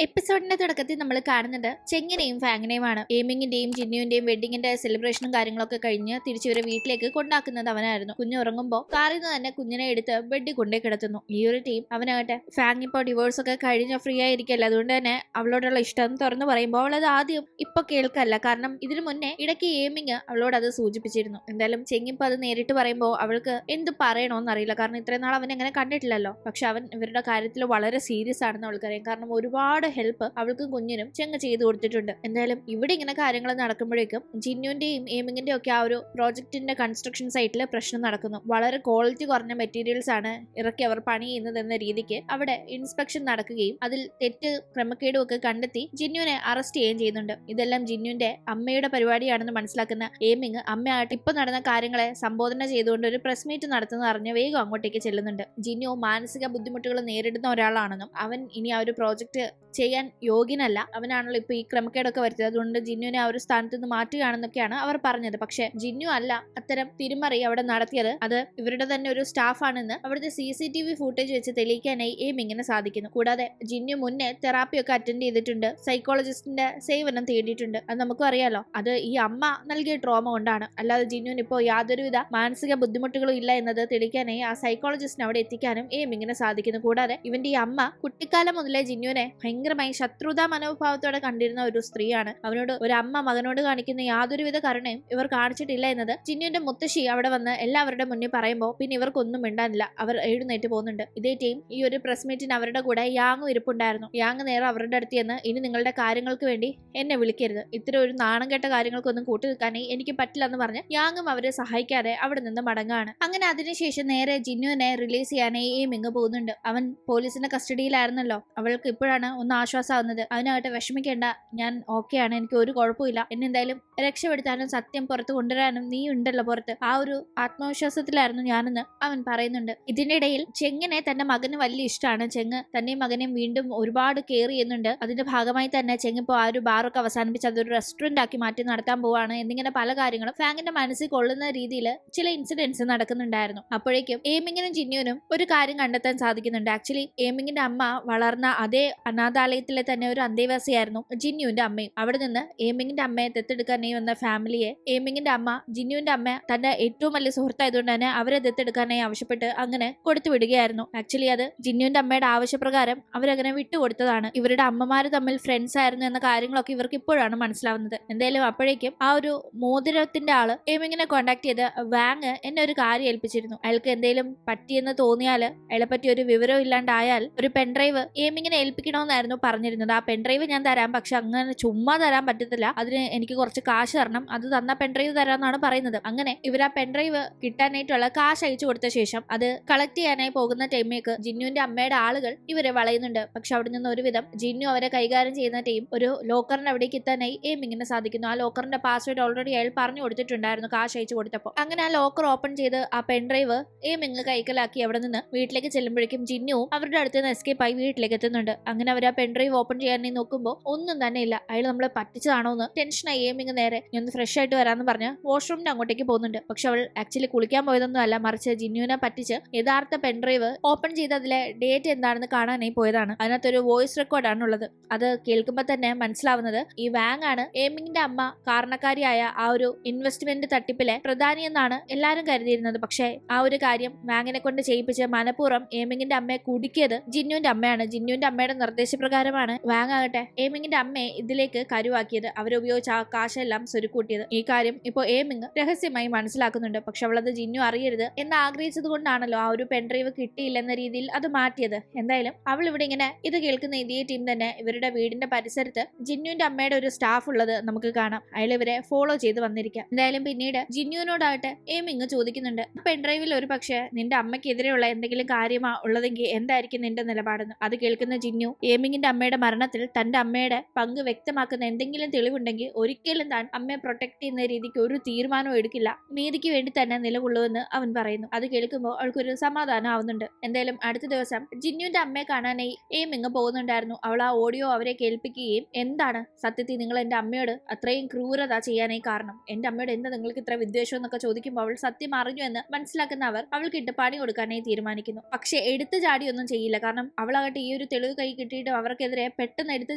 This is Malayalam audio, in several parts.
എപ്പിസോഡിന്റെ തുടക്കത്തിൽ നമ്മൾ കാണുന്നത് ചെങ്ങിനെയും ഫാങ്ങിനെയുമാണ്. എയിമിങ്ങിന്റെയും ജിന്നുവിന്റെയും വെഡിങ്ങിന്റെ സെലിബ്രേഷനും കാര്യങ്ങളൊക്കെ കഴിഞ്ഞ് തിരിച്ചു വീട്ടിലേക്ക് കൊണ്ടാക്കുന്നത് അവനായിരുന്നു. കുഞ്ഞു ഉറങ്ങുമ്പോൾ കാറിൽ നിന്ന് തന്നെ കുഞ്ഞിനെ എടുത്ത് ബെഡിൽ കൊണ്ടേ കിടത്തുന്നു. ഈ ഒരു ടീം അവനാകട്ടെ ഫാങ് ഇപ്പോൾ ഡിവോഴ്സ് ഒക്കെ കഴിഞ്ഞ ഫ്രീ ആയിരിക്കല്ല, അതുകൊണ്ട് തന്നെ അവളോടുള്ള ഇഷ്ടം തുറന്നു പറയുമ്പോൾ അവളത് ആദ്യം ഇപ്പൊ കേൾക്കല്ല. കാരണം ഇതിനു മുന്നേ ഇടയ്ക്ക് എയിമിങ് അവളോട് അത് സൂചിപ്പിച്ചിരുന്നു. എന്തായാലും ചെങ്ങിപ്പോ അത് നേരിട്ട് പറയുമ്പോൾ അവൾക്ക് എന്ത് പറയണോന്ന് അറിയില്ല. കാരണം ഇത്രയും നാൾ അവൻ അങ്ങനെ കണ്ടിട്ടില്ലല്ലോ. പക്ഷെ അവൻ ഇവരുടെ കാര്യത്തിൽ വളരെ സീരിയസ് ആണെന്ന് അവൾക്കറിയാം. കാരണം ഒരുപാട് ഹെൽപ്പ് അവൾക്കും കുഞ്ഞിനും ചെങ്ങ ചെയ്തു കൊടുത്തിട്ടുണ്ട്. എന്തായാലും ഇവിടെ ഇങ്ങനെ കാര്യങ്ങൾ നടക്കുമ്പോഴേക്കും ജിന്നുവിന്റെയും എയിമിങ്ങിന്റെയും ഒക്കെ ആ ഒരു പ്രോജക്റ്റിന്റെ കൺസ്ട്രക്ഷൻ സൈറ്റിൽ പ്രശ്നം നടക്കുന്നു. വളരെ ക്വാളിറ്റി കുറഞ്ഞ മെറ്റീരിയൽസ് ആണ് ഇറക്കി അവർ പണി ചെയ്യുന്നത് എന്ന രീതിക്ക് അവിടെ ഇൻസ്പെക്ഷൻ നടക്കുകയും അതിൽ തെറ്റ് ക്രമക്കേടും ഒക്കെ കണ്ടെത്തി ജിന്നുവിനെ അറസ്റ്റ് ചെയ്യുകയും ചെയ്യുന്നുണ്ട്. ഇതെല്ലാം ജിന്നുവിന്റെ അമ്മയുടെ പരിപാടിയാണെന്ന് മനസ്സിലാക്കുന്ന എയിമിങ് അമ്മയായിട്ട് ഇപ്പൊ നടന്ന കാര്യങ്ങളെ സംബോധന ചെയ്തുകൊണ്ട് ഒരു പ്രസ് മീറ്റ് നടത്തുന്നത് അറിഞ്ഞ് വേഗം അങ്ങോട്ടേക്ക് ചെല്ലുന്നുണ്ട്. ജിന്നു മാനസിക ബുദ്ധിമുട്ടുകൾ നേരിടുന്ന ഒരാളാണെന്നും അവൻ ഇനി ആ ഒരു പ്രോജക്റ്റ് ചെയ്യാൻ യോഗ്യനല്ല, അവനാണല്ലോ ഇപ്പൊ ഈ ക്രമക്കേടൊക്കെ വരുത്തിയത്, അതുകൊണ്ട് ജിന്നുവിനെ ആ ഒരു സ്ഥാനത്ത് നിന്ന് മാറ്റുകയാണെന്നൊക്കെയാണ് അവർ പറഞ്ഞത്. പക്ഷെ ജിന്നു അല്ല അത്തരം തിരിമറി അവിടെ നടത്തിയത്, അത് ഇവരുടെ തന്നെ ഒരു സ്റ്റാഫാണെന്ന് അവിടുത്തെ CCTV ഫുട്ടേജ് വെച്ച് തെളിയിക്കാനായി എയിമിങ്ങിന് സാധിക്കുന്നു. കൂടാതെ ജിന്നു മുന്നേ തെറാപ്പി ഒക്കെ അറ്റൻഡ് ചെയ്തിട്ടുണ്ട്, സൈക്കോളജിസ്റ്റിന്റെ സേവനം തേടിയിട്ടുണ്ട്. അത് നമുക്കും അറിയാലോ, അത് ഈ അമ്മ നൽകിയ ട്രോമ കൊണ്ടാണ്. അല്ലാതെ ജിന്നുവിന് ഇപ്പോൾ യാതൊരുവിധ മാനസിക ബുദ്ധിമുട്ടുകളും ഇല്ല എന്നത് തെളിയിക്കാനായി ആ സൈക്കോളജിസ്റ്റിനെ അവിടെ എത്തിക്കാനും എയിമിങ്ങിന് സാധിക്കുന്നു. കൂടാതെ ഇവന്റെ ഈ അമ്മ കുട്ടിക്കാലം മുതലേ ജിന്നുവിനെ ഭയങ്കരമായി ശത്രുതാ മനോഭാവത്തോടെ കണ്ടിരുന്ന ഒരു സ്ത്രീയാണ്. അവനോട് ഒരു അമ്മ മകനോട് കാണിക്കുന്ന യാതൊരുവിധ കരുണയും ഇവർ കാണിച്ചിട്ടില്ല എന്നത് ജിന്നുവിന്റെ മുത്തശ്ശി അവിടെ വന്ന് എല്ലാവരുടെ മുന്നിൽ പറയുമ്പോൾ പിന്നെ ഇവർക്കൊന്നും മിണ്ടാനില്ല. അവർ എഴുന്നേറ്റ് പോകുന്നുണ്ട്. ഇതേ ടീം ഈ ഒരു പ്രസ് മീറ്റിന് അവരുടെ കൂടെ യാങ്ങും ഇരിപ്പുണ്ടായിരുന്നു. യാങ് നേരെ അവരുടെ അടുത്ത് ചെന്ന് ഇനി നിങ്ങളുടെ കാര്യങ്ങൾക്ക് വേണ്ടി എന്നെ വിളിക്കരുത്, ഇത്തരം ഒരു നാണം കെട്ട കാര്യങ്ങൾക്കൊന്നും കൂട്ടി നിൽക്കാനായി എനിക്ക് പറ്റില്ലെന്ന് പറഞ്ഞ് യാങ്ങും അവരെ സഹായിക്കാതെ അവിടെ നിന്ന് മടങ്ങാണ്. അങ്ങനെ അതിനുശേഷം നേരെ ജിന്നുവിനെ റിലീസ് ചെയ്യാനായി എയിമിങ് പോകുന്നുണ്ട്. അവൻ പോലീസിന്റെ കസ്റ്റഡിയിലായിരുന്നല്ലോ. അവൾക്ക് ഇപ്പോഴാണ് ഒന്ന് ആശ്വാസമാവുന്നത്. അതിനാകട്ടെ വിഷമിക്കേണ്ട, ഞാൻ ഓക്കെയാണ്, എനിക്ക് ഒരു കുഴപ്പമില്ല, എന്നെ എന്തായാലും രക്ഷപ്പെടുത്താനും സത്യം പുറത്ത് കൊണ്ടുവരാനും നീ ഉണ്ടല്ലോ പുറത്ത്, ആ ഒരു ആത്മവിശ്വാസത്തിലായിരുന്നു ഞാനെന്ന് അവൻ പറയുന്നുണ്ട്. ഇതിന്റെ ഇടയിൽ ചെങ്ങിനെ തന്റെ മകന് വലിയ ഇഷ്ടമാണ്. ചെങ്ങ് തന്നെയും മകനെയും വീണ്ടും ഒരുപാട് കെയർ ചെയ്യുന്നുണ്ട്. അതിന്റെ ഭാഗമായി തന്നെ ചെങ്ങിപ്പോ ആ ഒരു ബാറൊക്കെ അവസാനിപ്പിച്ച് അതൊരു റെസ്റ്റോറന്റ് ആക്കി മാറ്റി നടത്താൻ പോവാണ് എന്നിങ്ങനെ പല കാര്യങ്ങളും ഫാങ്ങിന്റെ മനസ്സിൽ കൊള്ളുന്ന രീതിയിൽ ചില ഇൻസിഡൻസ് നടക്കുന്നുണ്ടായിരുന്നു. അപ്പോഴേക്കും എയിമിങ്ങിനും ജിന്നുവിനും ഒരു കാര്യം കണ്ടെത്താൻ സാധിക്കുന്നുണ്ട്. ആക്ച്വലി എയിമിങ്ങിന്റെ അമ്മ വളർന്ന അതേ അനാഥാലയത്തിലെ തന്നെ ഒരു അന്തേവാസിയായിരുന്നു ജിന്നുവിന്റെ അമ്മയും. അവിടെ നിന്ന് എയിമിങ്ങിന്റെ അമ്മയെ ദത്തെടുക്കാനായി വന്ന ഫാമിലിയെ എയിമിങ്ങിന്റെ അമ്മ ജിന്നുവിന്റെ അമ്മ തന്റെ ഏറ്റവും വലിയ സുഹൃത്തായതുകൊണ്ട് തന്നെ അവരെ ദത്തെടുക്കാനായി ആവശ്യപ്പെട്ട് അങ്ങനെ കൊടുത്തു വിടുകയായിരുന്നു. ആക്ച്വലി അത് ജിന്നുവിന്റെ അമ്മയുടെ ആവശ്യപ്രകാരം അവരങ്ങനെ വിട്ടുകൊടുത്തതാണ്. ഇവരുടെ അമ്മമാര് തമ്മിൽ ഫ്രണ്ട്സ് ആയിരുന്നു എന്ന കാര്യങ്ങളൊക്കെ ഇവർക്ക് ഇപ്പോഴാണ് മനസ്സിലാവുന്നത്. എന്തായാലും അപ്പോഴേക്കും ആ ഒരു മോതിരത്തിന്റെ ആള് എയിമിങ്ങിനെ കോണ്ടാക്ട് ചെയ്ത് വാങ് എന്നെ ഒരു കാര്യം ഏൽപ്പിച്ചിരുന്നു. അയാൾക്ക് എന്തെങ്കിലും പറ്റിയെന്ന് തോന്നിയാല്, അയാളെ പറ്റി ഒരു വിവരം ഇല്ലാണ്ടായാൽ ഒരു പെൻഡ്രൈവ് എയിമിങ്ങിനെ ഏൽപ്പിക്കണമെന്നായിരുന്നു പറഞ്ഞിരുന്നത്. ആ പെൻഡ്രൈവ് ഞാൻ തരാം, പക്ഷെ അങ്ങനെ ചുമ്മാ തരാൻ പറ്റത്തില്ല, അതിന് എനിക്ക് കുറച്ച് കാശ് തരണം, അത് തന്ന പെൻഡ്രൈവ് തരാമെന്നാണ് പറയുന്നത്. അങ്ങനെ ഇവർ ആ പെൻഡ്രൈവ് കിട്ടാനായിട്ടുള്ള കാശ് അയച്ചു കൊടുത്ത ശേഷം അത് കളക്ട് ചെയ്യാനായി പോകുന്ന ടൈമിലേക്ക് ജിന്നുവിന്റെ അമ്മയുടെ ആളുകൾ ഇവരെ വളയുന്നുണ്ട്. പക്ഷെ അവിടെ നിന്ന് ഒരുവിധം ജിന്നു അവരെ കൈകാര്യം ചെയ്യുന്ന ടീം ഒരു ലോക്കറിന്റെ അവിടേക്ക് എത്താനായി എയിമിങ്ങിന് സാധിക്കുന്നു. ആ ലോക്കറിന്റെ പാസ്വേഡ് ഓൾറെഡി അയാൾ പറഞ്ഞു കൊടുത്തിട്ടുണ്ടായിരുന്നു കാശ് അയച്ചു കൊടുത്തപ്പോൾ. അങ്ങനെ ആ ലോക്കർ ഓപ്പൺ ചെയ്ത് ആ പെൻഡ്രൈവ് എയിമിങ് കൈക്കലാക്കി അവിടെ നിന്ന് വീട്ടിലേക്ക് ചെല്ലുമ്പോഴേക്കും ജിന്നുവും അവരുടെ അടുത്ത് നിന്ന് എസ്കേപ്പ് ആയി വീട്ടിലേക്ക് എത്തുന്നുണ്ട്. അങ്ങനെ അവർ ആ പെൻഡ്രൈവ് ഓപ്പൺ ചെയ്യാനായി നോക്കുമ്പോൾ ഒന്നും തന്നെ ഇല്ല. അയാൾ നമ്മളെ പറ്റിച്ചതാണോ എന്ന് ടെൻഷനായി എയിമിങ് നേരെ ഞാൻ ഫ്രഷ് ആയിട്ട് വരാമെന്ന് പറഞ്ഞ് വാഷ്റൂമിന്റെ അങ്ങോട്ടേക്ക് പോകുന്നുണ്ട്. പക്ഷെ അവൾ ആക്ച്വലി കുളിക്കാൻ പോയതൊന്നും അല്ല, മറിച്ച് ജിന്നുവിനെ പറ്റിച്ച് യഥാർത്ഥ പെൻഡ്രൈവ് ഓപ്പൺ ചെയ്ത് അതിലെ ഡേറ്റ് എന്താണെന്ന് കാണാനായി പോയതാണ്. അതിനകത്തൊരു വോയിസ് റെക്കോർഡാണ് ഉള്ളത്. അത് കേൾക്കുമ്പോൾ തന്നെ മനസ്സിലാവുന്നത് ഈ വാങ് ആണ് എയിമിങ്ങിന്റെ അമ്മ കാരണക്കാരിയായ ആ ഒരു ഇൻവെസ്റ്റ്മെന്റ് തട്ടിപ്പിലെ പ്രധാനി എന്നാണ് എല്ലാവരും കരുതിയിരുന്നത്. പക്ഷേ ആ ഒരു കാര്യം വാങ്ങിനെ കൊണ്ട് ചെയ്യിപ്പിച്ച് മനഃപൂർവ്വം എയിമിങ്ങിന്റെ അമ്മയെ കുടുക്കിയത് ജിന്നുവിന്റെ അമ്മയാണ്. ജിന്നുവിന്റെ അമ്മയുടെ നിർദ്ദേശപ്രകാരമാണ് വാങ് ആകട്ടെ എയിമിങ്ങിന്റെ അമ്മയെ ഇതിലേക്ക് കരുവാക്കിയത്, അവരുപയോഗിച്ച് ആ കാശെല്ലാം സ്വരുക്കൂട്ടിയത്. ഈ കാര്യം ഇപ്പോൾ എയിമിങ് രഹസ്യമായി മനസ്സിലാക്കുന്നുണ്ട്. പക്ഷെ അവളത് ജിന്നു അറിയരുത് എന്ന് ആഗ്രഹിച്ചത് കൊണ്ടാണല്ലോ ആ ഒരു പെൻഡ്രൈവ് കിട്ടിയില്ലെന്ന രീതിയിൽ അത് മാറ്റിയത്. എന്തായാലും അവൾ ഇവിടെ ഇങ്ങനെ ഇത് കേൾക്കുന്ന ഇതേ ടീം തന്നെ ഇവരുടെ വീടിന്റെ പരിസരത്ത് ജിന്നുവിന്റെ അമ്മയുടെ ഒരു സ്റ്റാഫ് ഉള്ളത് നമുക്ക് കാണാം. അയാൾ ഇവരെ ഫോളോ ചെയ്ത് വന്നിരിക്കാം. എന്തായാലും പിന്നീട് ജിന്നുവിനോടാകട്ടെ എയിമിങ് ചോദിക്കുന്നുണ്ട്, പെൻഡ്രൈവിൽ ഒരു പക്ഷേ നിന്റെ അമ്മയ്ക്കെതിരെയുള്ള എന്തെങ്കിലും കാര്യമാ ഉള്ളതെങ്കിൽ എന്തായിരിക്കും നിന്റെ നിലപാടെന്ന്. അത് കേൾക്കുന്ന ജിന്നു എയിമിങ്ങിന്റെ അമ്മയുടെ മരണത്തിൽ തന്റെ അമ്മയുടെ പങ്ക് വ്യക്തമാക്കുന്ന എന്തെങ്കിലും തെളിവുണ്ടെങ്കിൽ ഒരിക്കലും താൻ അമ്മയെ പ്രൊട്ടക്ട് ചെയ്യുന്ന രീതിക്ക് ഒരു തീരുമാനവും എടുക്കില്ല, നീതിക്ക് വേണ്ടി തന്നെ നിലകൊള്ളുമെന്ന് അവൻ പറയുന്നു. അത് കേൾക്കുമ്പോൾ അവൾക്കൊരു സമാധാനം ആവുന്നുണ്ട്. എന്തായാലും അടുത്ത ദിവസം ജിന്നുവിന്റെ അമ്മയെ കാണാനായി എയിമിങ് പോകുന്നുണ്ടായിരുന്നു. അവൾ ആ ഓഡിയോ അവരെ കേൾപ്പിക്കുകയും എന്താണ് സത്യത്തിൽ നിങ്ങൾ എന്റെ അമ്മയോട് അത്രയും ക്രൂരത ചെയ്യാനായി കാരണം, എന്റെ അമ്മയോട് എന്താ നിങ്ങൾക്ക് ഇത്ര വിദ്വേഷം എന്നൊക്കെ ചോദിക്കുമ്പോൾ അവൾ സത്യം അറിഞ്ഞു എന്ന് മനസ്സിലാക്കുന്ന അവർ അവൾക്ക് ഇട്ട് പണി കൊടുക്കാനായി തീരുമാനിക്കുന്നു. പക്ഷെ എടുത്തു ചാടിയൊന്നും ചെയ്യില്ല. കാരണം അവളാകട്ടെ ഈ ഒരു തെളിവ് കൈ കിട്ടിയിട്ട് അവർക്കെതിരെ പെട്ടെന്ന് എടുത്തു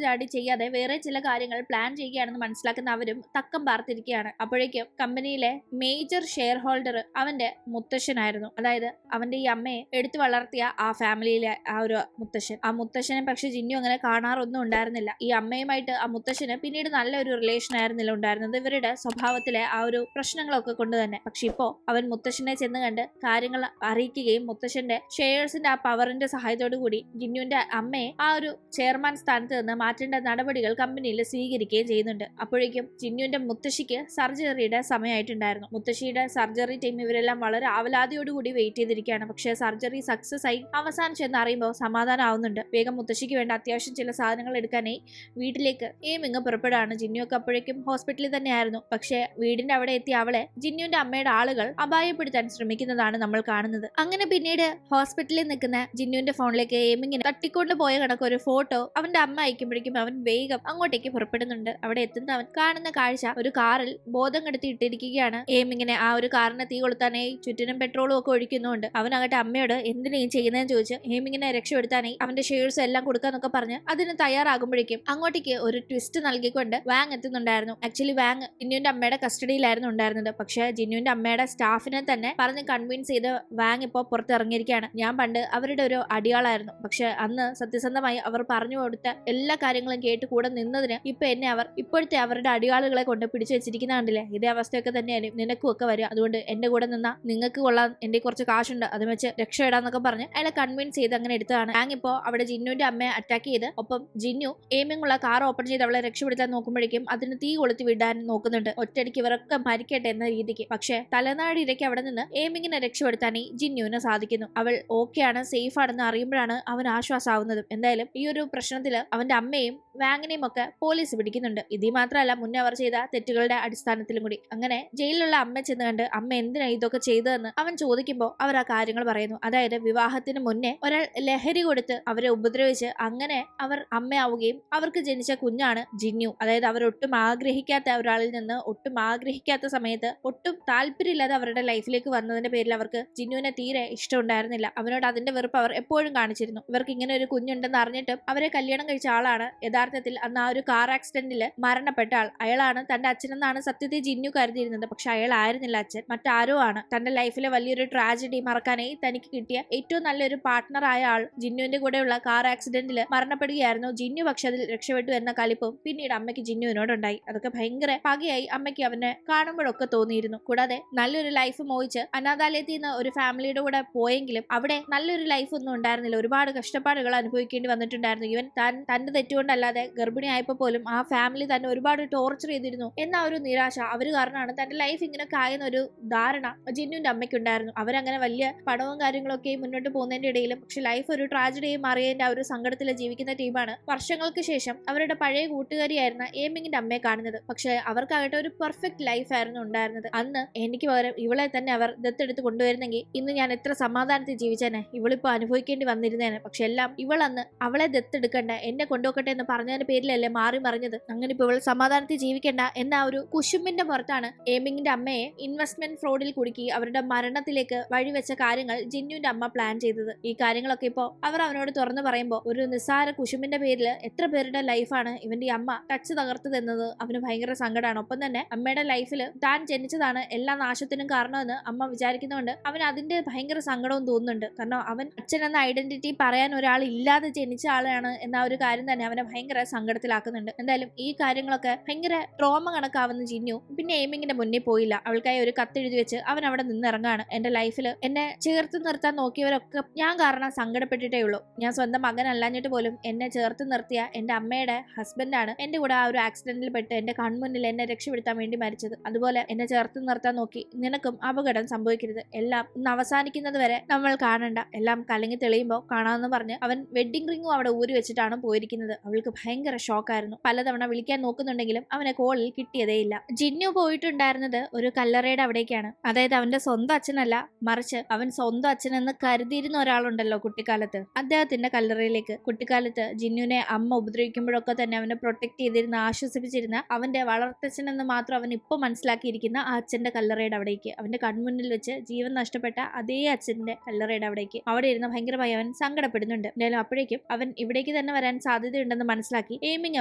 ചാടി ചെയ്യാതെ വേറെ ചില കാര്യങ്ങൾ പ്ലാൻ ചെയ്യുകയാണെന്ന് മനസ്സിലാക്കുന്ന അവരും തക്കം പാർത്തിരിക്കുകയാണ്. അപ്പോഴേക്കും കമ്പനിയിലെ മേജർ ഷെയർ ഹോൾഡർ അവന്റെ മുത്തശ്ശനായിരുന്നു. അതായത് അവന്റെ ഈ അമ്മയെ എടുത്തു വളർത്തിയ ആ ഫാമിലിയിലെ ആ ഒരു മുത്തശ്ശൻ. ആ മുത്തശ്ശനെ പക്ഷെ ജിന്നു അങ്ങനെ കാണാറൊന്നും ഉണ്ടായിരുന്നില്ല. ഈ അമ്മയുമായിട്ട് ആ മുത്തശ്ശന് പിന്നീട് നല്ലൊരു റിലേഷൻ ആയിരുന്നില്ല ഉണ്ടായിരുന്നത്, ഇവരുടെ സ്വഭാവത്തിലെ ആ ഒരു പ്രശ്നങ്ങളൊക്കെ കൊണ്ട് തന്നെ. പക്ഷെ ഇപ്പോ അവൻ മുത്തശ്ശനെ ചെന്ന് കണ്ട് കാര്യങ്ങൾ അറിയിക്കുകയും മുത്തശ്ശന്റെ ഷെയർസിന്റെ ആ പവറിന്റെ സഹായത്തോടു കൂടി ജിന്നുവിന്റെ അമ്മയെ ആ ഒരു ചെയർമാൻ സ്ഥാനത്ത് നിന്ന് മാറ്റേണ്ട നടപടികൾ കമ്പനിയിൽ സ്വീകരിക്കുകയും ചെയ്യുന്നുണ്ട്. അപ്പോഴേക്കും ജിന്നുവിന്റെ മുത്തശ്ശിക്ക് സർജറിയുടെ സമയമായിട്ടുണ്ടായിരുന്നു. മുത്തശ്ശിയുടെ സർജറി ടീം ഇവരെല്ലാം വളരെ ആവലാതിയോടുകൂടി വെയിറ്റ് ചെയ്തിരിക്കുകയാണ്. പക്ഷേ സർജറി സക്സസ് ആയി അവസാനം ചെന്ന് അറിയുമ്പോൾ സമാധാനം ആവുന്നുണ്ട്. വേഗം മുത്തശ്ശിക്ക് വേണ്ട അത്യാവശ്യം ചില സാധനങ്ങൾ എടുക്കാനായി വീട്ടിലേക്ക് ഏമിങ് പുറപ്പെടാണ്. ജിന്നുവൊക്കെ അപ്പോഴേക്കും ഹോസ്പിറ്റലിൽ തന്നെയായിരുന്നു. പക്ഷേ വീടിന്റെ അവിടെ എത്തിയ അവളെ ജിന്നുവിന്റെ അമ്മയുടെ ആളുകൾ അപായപ്പെടുത്താൻ ശ്രമിക്കുന്നതാണ് നമ്മൾ കാണുന്നത്. അങ്ങനെ പിന്നീട് ഹോസ്പിറ്റലിൽ നിൽക്കുന്ന ജിന്നുവിന്റെ ഫോണിലേക്ക് ഏമിങ്ങിനെ തട്ടിക്കൊണ്ട് പോയ കണക്ക് ഒരു ഫോട്ടോ അവന്റെ അമ്മ അയക്കുമ്പോഴേക്കും അവൻ വേഗം അങ്ങോട്ടേക്ക് പുറപ്പെടുന്നുണ്ട്. അവിടെ എത്തുന്ന അവൻ കാണുന്ന കാഴ്ച ഒരു കാറിൽ ബോധം കെടുത്തി ഇട്ടിരിക്കുകയാണ് ഏമിങ്ങിനെ. ആ ഒരു കാറിനെ തീ കൊളുത്താനായി ചുറ്റിനും പെട്രോളും ഒക്കെ ഒഴിക്കുന്നുണ്ട്. അവനകട്ടെ അമ്മയോട് എന്തിനാ ചെയ്യുന്നതെന്ന് ചോദിച്ച് ഏമിങ്ങിനെ രക്ഷപ്പെടുത്താനായി അവന്റെ ഷെയർസ് എല്ലാം കൊടുക്കാന്നൊക്കെ പറഞ്ഞ് അതിന് തയ്യാറാകുമ്പോഴേക്കും അങ്ങോട്ടേക്ക് ഒരു ട്വിസ്റ്റ് നൽകിക്കൊണ്ട് വാങ് എത്തുന്നുണ്ടായിരുന്നു. ആക്ച്വലി വാങ് ജിന്നുവിന്റെ അമ്മയുടെ കസ്റ്റഡിയിലായിരുന്നു ഉണ്ടായിരുന്നത്. പക്ഷെ ജിന്നുവിന്റെ അമ്മയുടെ സ്റ്റാഫിനെ തന്നെ പറഞ്ഞ് കൺവിൻസ് ചെയ്ത് വാങ് ഇപ്പോൾ പുറത്തിറങ്ങിയിരിക്കുകയാണ്. ഞാൻ പണ്ട് അവരുടെ ഒരു അടിയാളായിരുന്നു. പക്ഷെ അന്ന് സത്യസന്ധമായി അവർ പറഞ്ഞു കൊടുത്ത എല്ലാ കാര്യങ്ങളും കേട്ട് കൂടെ നിന്നതിന് ഇപ്പൊ എന്നെ അവർ ഇപ്പോഴത്തെ അവരുടെ അടിയാളുകളെ കൊണ്ട് പിടിച്ചു വെച്ചിരിക്കുന്ന കണ്ടില്ലേ. ഇതേ അവസ്ഥയൊക്കെ തന്നെയായിരുന്നു നിനക്കും ഒക്കെ വരിക. അതുകൊണ്ട് എന്റെ കൂടെ നിന്നാ നിങ്ങൾക്ക് കൊള്ളാൻ എന്റെ കുറച്ച് കാശുണ്ട്, അത് വെച്ച് രക്ഷയിടാന്നൊക്കെ പറഞ്ഞ് അയാളെ കൺവിൻസ് ചെയ്ത് അങ്ങനെ എടുത്തതാണ്. വാങ് ഇപ്പോ അവിടെ ജിന്നുവിന്റെ അമ്മയെ അറ്റാക്ക് ചെയ്ത് ഒപ്പം ജിന്നു ഏമിങ്ങുള്ള കാർ ഓപ്പൺ ചെയ്ത് അവളെ രക്ഷപ്പെടുത്താൻ നോക്കുമ്പോഴേക്കും അതിന് തീ കൊളുത്തി വിടാൻ നോക്കുന്നുണ്ട്. ഒറ്റയടിക്ക് ഇവരൊക്കെ മരിക്കട്ടെ എന്ന രീതിക്ക്. പക്ഷെ തലനാടിയിലേക്ക് അവിടെ നിന്ന് ഏമിങ്ങിനെ രക്ഷപ്പെടുത്താനായി ജിന്നുവിന് സാധിക്കുന്നു. അവൾ ഓക്കെയാണ്, സേഫ് ആണെന്ന് അറിയുമ്പോഴാണ് അവൻ ആശ്വാസമാവുന്നതും. എന്തായാലും ഈ ഒരു പ്രശ്നത്തില് അവന്റെ അമ്മയും വാങ്ങിനെയും ഒക്കെ പോലീസ് പിടിക്കുന്നുണ്ട്. ഇതേ മാത്രമല്ല മുന്നേ അവർ ചെയ്ത തെറ്റുകളുടെ അടിസ്ഥാനത്തിലും കൂടി. അങ്ങനെ ജയിലിലുള്ള അമ്മ ചെന്ന് കണ്ട് അമ്മ എന്തിനാ ഇതൊക്കെ ചെയ്തതെന്ന് അവൻ ചോദിക്കുമ്പോൾ അവർ ആ കാര്യങ്ങൾ പറയുന്നു. അതായത് വിവാഹത്തിന് മുന്നേ ഒരാൾ ലഹരി കൊടുത്ത് അവരെ ഉപദ്രവിച്ച് അങ്ങനെ അവർ അമ്മയാവുകയും അവർക്ക് ജനിച്ച കുഞ്ഞാണ് ജിന്നു. അതായത് അവരൊട്ടും ആഗ്രഹിക്കാത്ത ഒരാളിൽ നിന്ന് ഒട്ടും ആഗ്രഹിക്കാത്ത സമയത്ത് ഒട്ടും താല്പര്യമില്ലാതെ അവരുടെ ലൈഫിലേക്ക് വന്നതിന്റെ പേരിൽ അവർക്ക് ജിന്നുവിനെ തീരെ ഇഷ്ടമുണ്ടായിരുന്നില്ല. അവനോട് അതിന്റെ വെറുപ്പ് അവർ എപ്പോഴും കാണിച്ചിരുന്നു. ഇവർക്ക് ഇങ്ങനെ ഒരു കുഞ്ഞുണ്ടെന്ന് അറിഞ്ഞിട്ടും അവരെ കല്യാണം കഴിച്ച ആളാണ് യഥാർത്ഥത്തിൽ അന്ന് ആ ഒരു കാർ ആക്സിഡന്റിൽ മരണപ്പെട്ട ആൾ. അയാളാണ് തന്റെ അച്ഛനെന്നാണ് സത്യത്തിൽ ജിന്നു കരുതിയിരുന്നത്. പക്ഷെ അയാളായിരുന്നില്ല അച്ഛൻ, മറ്റാരോ ആണ്. തന്റെ ലൈഫിലെ വലിയൊരു ട്രാജഡി മറക്കാനായി തനിക്ക് കിട്ടിയ ഏറ്റവും നല്ലൊരു പാർട്ട്ണർ ആയ ആൾ ജിന്നുവിന്റെ കൂടെയുള്ള കാർ ആക്സിഡന്റിൽ മരണപ്പെടുകയായിരുന്നു. ജിന്നു പക്ഷെ അതിൽ രക്ഷപ്പെട്ടു എന്ന കലിപ്പും പിന്നീട് അമ്മയ്ക്ക് ജിന്നുവിനോടുണ്ടായി. അതൊക്കെ ഭയങ്കര പകയായി അമ്മയ്ക്ക് അവനെ കാണുമ്പോഴൊക്കെ തോന്നിയിരുന്നു. കൂടാതെ നല്ലൊരു ലൈഫ് മോഹിച്ച് അനാഥാലയത്തിൽ നിന്ന് ഒരു ഫാമിലിയുടെ കൂടെ പോയെങ്കിലും അവിടെ നല്ലൊരു ലൈഫ് ഒന്നും ഉണ്ടായിരുന്നില്ല. ഒരുപാട് കഷ്ടപ്പാടുകൾ അനുഭവിക്കേണ്ടി വന്നിട്ടുണ്ടായിരുന്നു. ഇവൻ തന്റെ തെറ്റുകൊണ്ടല്ലാതെ ഗർഭിണിയായപ്പോ പോലും ആ ഫാമിലി തന്നെ ഒരുപാട് ടോർച്ചർ ചെയ്തിരുന്നു എന്ന ഒരു നിരാശ അവര് കാരണമാണ് തന്റെ ലൈഫ് ഇങ്ങനെയൊക്കെ ആയെന്ന ഒരു ധാരണ ജിന്നുവിന്റെ അമ്മയ്ക്കുണ്ടായിരുന്നു. അവരങ്ങനെ വലിയ പണവും കാര്യങ്ങളൊക്കെ മുന്നോട്ട് പോകുന്നതിന്റെ ഇടയിലും പക്ഷെ ലൈഫ് ഒരു ട്രാജഡിയായി മാറിയതിന്റെ ആ ഒരു സങ്കടത്തിൽ ജീവിക്കുന്ന ടീമാണ് വർഷങ്ങൾക്ക് ശേഷം അവരുടെ പഴയ കൂട്ടുകാരിയായിരുന്ന ഏമിങ്ങിന്റെ അമ്മയെ കാണുന്നത്. പക്ഷെ അവർക്കാകട്ടെ ഒരു പെർഫെക്റ്റ് ലൈഫ് ആയിരുന്നു ഉണ്ടായിരുന്നത്. അന്ന് എനിക്ക് പകരം ഇവളെ തന്നെ അവർ ദത്തെടുത്ത് കൊണ്ടുവരുന്നെങ്കിൽ ഇന്ന് ഞാൻ എത്ര സമാധാനത്തിൽ ജീവിച്ചേനെ. ഇവളിപ്പോ അനുഭവിക്കേണ്ടി വന്നിരുന്നേനെ. പക്ഷെ എല്ലാം ഇവളന്ന് അവളെ ദത്തെടുക്കണ്ട, എന്നെ കൊണ്ടുപോക്കട്ടെ എന്ന് പറഞ്ഞതിന്റെ പേരിലല്ലേ മാറി മറിഞ്ഞത്. അങ്ങനെ ഇപ്പൊ ഇവൾ സമാധാനത്തിൽ ജീവിക്കണ്ട എന്ന ഒരു കുശുമ്പിന്റെ പുറത്താണ് ഏമിങ്ങിന്റെ അമ്മയെ ഇൻവെസ്റ്റ്മെന്റ് ഫ്രോഡിൽ കുടുക്കി അവരുടെ മരണത്തിലേക്ക് വഴിവെച്ച കാര്യങ്ങൾ ജിന്നുവിന്റെ അമ്മ പ്ലാൻ ചെയ്തത്. ഈ കാര്യങ്ങളൊക്കെ ഇപ്പോ അവർ അവനോട് തുറന്നു പറയുമ്പോൾ ഒരു നിസ്സാര കുശുമ്പിന്റെ പേരിൽ എത്ര പേരുടെ ലൈഫാണ് ഇവന്റെ ഈ അമ്മ ടച്ച് തകർത്തത് എന്നത് അവന് ഭയങ്കര സങ്കടമാണ്. ഒപ്പം തന്നെ അമ്മയുടെ ലൈഫിൽ താൻ ജനിച്ചതാണ് എല്ലാ നാശത്തിനും കാരണമെന്ന് അമ്മ വിചാരിക്കുന്നതുകൊണ്ട് അവൻ അതിന്റെ ഭയങ്കര സങ്കടവും തോന്നുന്നുണ്ട്. കാരണം അവൻ അച്ഛൻ എന്ന ഐഡന്റിറ്റി പറയാൻ ഒരാൾ ഇല്ലാതെ ജനിച്ച ആളാണ് എന്ന ഒരു കാര്യം തന്നെ അവനെ ഭയങ്കര സങ്കടത്തിലാക്കുന്നുണ്ട്. എന്തായാലും ഈ കാര്യങ്ങളൊക്കെ ഭയങ്കര ട്രോമ കണക്കാവുന്ന ജിന്നു പിന്നെ എയിമിങ്ങിന്റെ മുന്നിൽ പോയില്ല. അവൾക്കായി ഒരു കത്തെഴുതി വെച്ച് അവൻ അവിടെ നിന്നിറങ്ങാണ്. എന്റെ ലൈഫിൽ എന്നെ ചേർത്ത് നിർത്താൻ നോക്കിയവരൊക്കെ ഞാൻ കാരണം സങ്കടപ്പെട്ടിട്ടേ ഉള്ളൂ. ഞാൻ സ്വന്തം മകനല്ലാഞ്ഞിട്ട് പോലും എന്നെ ചേർത്ത് നിർത്തിയ എന്റെ അമ്മയുടെ ഹസ്ബൻഡാണ് എന്റെ കൂടെ ആ ഒരു ആക്സിഡന്റിൽ പെട്ട് എന്റെ കൺമുന്നിൽ എന്നെ രക്ഷപ്പെടുത്താൻ വേണ്ടി മരിച്ചത്. അതുപോലെ എന്നെ ചേർത്ത് നിർത്താൻ നോക്കി നിനക്കും അപകടം സംഭവിക്കരുത്. എല്ലാം ഒന്ന് അവസാനിക്കുന്നത് വരെ നമ്മൾ കാണണ്ട, എല്ലാം കലങ്ങി തെളിയുമ്പോൾ കാണാമെന്ന് പറഞ്ഞ് അവൻ വെഡിങ് റിങ്ങും അവിടെ ഊരി വെച്ചിട്ടാണ് പോയിരിക്കുന്നത്. അവൾക്ക് ഭയങ്കര ഷോക്കായിരുന്നു. പലതവണ വിളിക്കാൻ നോക്കുന്നുണ്ടെങ്കിലും അവനെ കോളിൽ കിട്ടിയതേയില്ല. ജിന്നു പോയിട്ടുണ്ടായിരുന്നത് ഒരു കല്ലറയുടെ അവിടേക്കാണ്. അതായത് അവന്റെ സ്വന്തം അച്ഛനല്ല, മറിച്ച് അവൻ സ്വന്തം അച്ഛനെന്ന് കരുതിയിരുന്ന ഒരാളുണ്ടല്ലോ കുട്ടിക്കാലത്ത്, അദ്ദേഹത്തിന്റെ കല്ലറയിലേക്ക്. കുട്ടിക്കാലത്ത് ജിന്നുവിനെ അമ്മ ഉപദ്രവിക്കുമ്പോഴൊക്കെ തന്നെ അവനെ പ്രൊട്ടക്ട് ചെയ്തിരുന്ന, ആശ്വസിപ്പിച്ചിരുന്ന അവന്റെ വളർത്തച്ഛനെന്ന് മാത്രം അവൻ ഇപ്പൊ മനസ്സിലാക്കിയിരിക്കുന്ന ആ അച്ഛന്റെ കല്ലറയുടെ അവിടേക്ക്, അവന്റെ കൺമുന്നിൽ വെച്ച് ജീവൻ നഷ്ടപ്പെട്ട അതേ അച്ഛന്റെ കല്ലറയുടെ അവിടേക്ക് അവിടെ ഇരുന്ന് ഭയങ്കരമായി അവൻ സങ്കടപ്പെടുന്നുണ്ട്. എന്തായാലും അപ്പോഴേക്കും അവൻ ഇവിടേക്ക് തന്നെ വരാൻ സാധ്യതയുണ്ടെന്ന് മനസ്സിലാക്കി എയ്മിങ്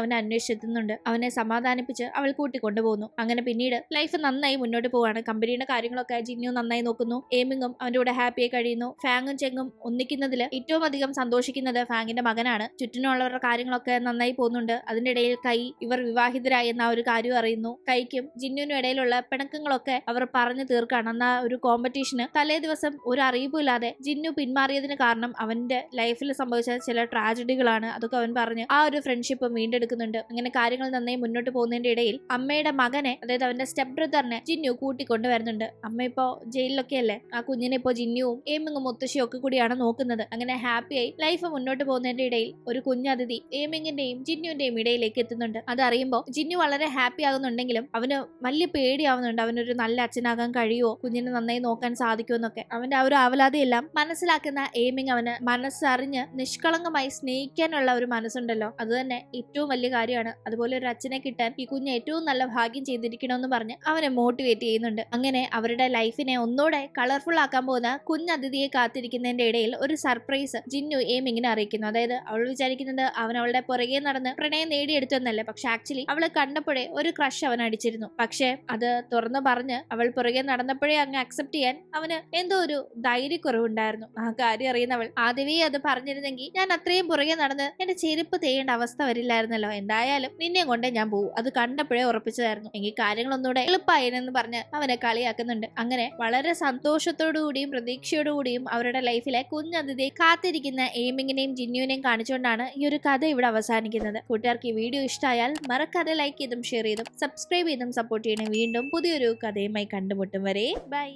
അവനെ അന്വേഷിച്ചെത്തുന്നുണ്ട്. അവനെ സമാധാനിപ്പിച്ച് അവൾ കൂട്ടിക്കൊണ്ടുപോകുന്നു. അങ്ങനെ പിന്നീട് ലൈഫ് നന്നായി മുന്നോട്ട് പോവാണ്. കമ്പനിയുടെ കാര്യങ്ങളൊക്കെ ജിന്നു നന്നായി നോക്കുന്നു. എയ്മിങ്ങും അവന്റെ കൂടെ ഹാപ്പിയായി കഴിയുന്നു. ഫാങ്ങും ചെങ്ങും ഒന്നിക്കുന്നതിൽ ഏറ്റവും അധികം സന്തോഷിക്കുന്നത് ഫാങ്ങിന്റെ മകനാണ്. ചുറ്റിനുള്ളവരുടെ കാര്യങ്ങളൊക്കെ നന്നായി പോകുന്നുണ്ട്. അതിന്റെ ഇടയിൽ കൈ ഇവർ വിവാഹിതരായി എന്ന ഒരു കാര്യം അറിയുന്നു. കൈക്കും ജിന്നുവിനും ഇടയിലുള്ള പിണക്കങ്ങളൊക്കെ അവർ പറഞ്ഞു തീർക്കാണ്. എന്നാ ഒരു കോമ്പറ്റീഷന് തലേ ദിവസം ഒരു അറിയിപ്പില്ലാതെ ജിന്നു പിന്മാറിയതിന് കാരണം അവന്റെ ലൈഫിൽ സംഭവിച്ച ചില ട്രാജഡികളാണ്. അതൊക്കെ അവൻ പറഞ്ഞ് ആ ഒരു ഫ്രണ്ട്ഷിപ്പ് വീണ്ടെടുക്കുന്നുണ്ട്. അങ്ങനെ കാര്യങ്ങൾ നന്നായി മുന്നോട്ട് പോകുന്നതിന്റെ ഇടയിൽ അമ്മയുടെ മകനെ, അതായത് അവന്റെ സ്റ്റെപ്പ് ബ്രദറിനെ ജിന്നു കൂട്ടിക്കൊണ്ടുവരുന്നുണ്ട്. അമ്മ ഇപ്പോ ജയിലിലൊക്കെ അല്ലേ, ആ കുഞ്ഞിനെ ഇപ്പോ ജിന്നുവും ഏമിങ്ങും മുത്തശ്ശിയും ഒക്കെ കൂടിയാണ് നോക്കുന്നത്. അങ്ങനെ ഹാപ്പിയായി ലൈഫ് മുന്നോട്ട് പോകുന്നതിന്റെ ഇടയിൽ ഒരു കുഞ്ഞതിഥി ഏമിങ്ങിന്റെയും ജിന്നുവിന്റെയും ഇടയിലേക്ക് എത്തുന്നുണ്ട്. അതറിയുമ്പോൾ ജിന്നു വളരെ ഹാപ്പി ആകുന്നുണ്ടെങ്കിലും അവന് വലിയ പേടിയാവുന്നുണ്ട്. അവനൊരു നല്ല അച്ഛനാകാൻ കഴിയുമോ, കുഞ്ഞിനെ നന്നായി നോക്കാൻ സാധിക്കുമോ എന്നൊക്കെ. അവന്റെ ആ ഒരു ആവലാതിയെല്ലാം മനസ്സിലാക്കുന്ന എയ്മിങ് അവന് മനസ്സറിഞ്ഞ് നിഷ്കളങ്കമായി സ്നേഹിക്കാനുള്ള ഒരു മനസ്സുണ്ടല്ലോ, അത് തന്നെ ഏറ്റവും വലിയ കാര്യമാണ്. അതുപോലെ ഒരു അച്ഛനെ കിട്ടാൻ ഈ കുഞ്ഞ് ഏറ്റവും നല്ല ഭാഗ്യം ചെയ്തിരിക്കണമെന്ന് പറഞ്ഞ് അവനെ മോട്ടിവേറ്റ് ചെയ്യുന്നുണ്ട്. അങ്ങനെ അവരുടെ ലൈഫിനെ ഒന്നുകൂടെ കളർഫുൾ ആക്കാൻ പോകുന്ന കുഞ്ഞതിഥിയെ കാത്തിരിക്കുന്നതിന്റെ ഇടയിൽ ഒരു സർപ്രൈസ് ജിന്നു എയ്മിങ്ങിനെ അറിയിക്കുന്നു. അതായത് അവൾ വിചാരിക്കുന്നത് അവൻ അവളുടെ പുറകെ നടന്ന് പ്രണയം നേടിയെടുത്തെന്നല്ലേ, പക്ഷെ ആക്ച്വലി അവളെ കണ്ടപ്പോഴേ ഒരു ക്രഷ് അവൻ അടിച്ചിരുന്നു. പക്ഷെ അത് തുറന്നു പറഞ്ഞ് അവൾ പുറകെ നടന്നപ്പോഴേ അങ്ങ് അക്സെപ്റ്റ് ചെയ്യാൻ അവന് എന്തോ ഒരു ധൈര്യക്കുറവുണ്ടായിരുന്നു. ആ കാര്യം അറിയുന്നവൾ ആദ്യമേ അത് പറഞ്ഞിരുന്നെങ്കിൽ ഞാൻ അത്രയും പുറകെ നടന്ന് എന്റെ ചെരുപ്പ് തേയേണ്ട അവസ്ഥ വരില്ലായിരുന്നല്ലോ. എന്തായാലും നിന്നെ കൊണ്ടേ ഞാൻ പോകും, അത് കണ്ടപ്പോഴേ ഉറപ്പിച്ചതായിരുന്നു, എങ്കിൽ കാര്യങ്ങളൊന്നുകൂടെ എളുപ്പമായെന്ന് പറഞ്ഞ് അവനെ കളിയാക്കുന്നുണ്ട്. അങ്ങനെ വളരെ സന്തോഷത്തോടുകൂടിയും പ്രതീക്ഷയോടുകൂടിയും അവരുടെ ലൈഫിലെ കുഞ്ഞതിഥിയെ കാത്തിരിക്കുന്ന എയ്മിങ്ങിനെയും ജിന്നുവിനെയും കാണിച്ചുകൊണ്ടാണ് ഈ ഒരു കഥ ഇവിടെ അവസാനിക്കുന്നത്. കൂട്ടുകാർക്ക് ഈ വീഡിയോ ഇഷ്ടമായാൽ മറക്കാതെ ലൈക്ക് ചെയ്തും ഷെയർ ചെയ്തും സബ്സ്ക്രൈബ് ചെയ്തും സപ്പോർട്ട് ചെയ്യണേ. വീണ്ടും പുതിയൊരു കഥയുമായി കണ്ടുമുട്ടും വരെ ബൈ.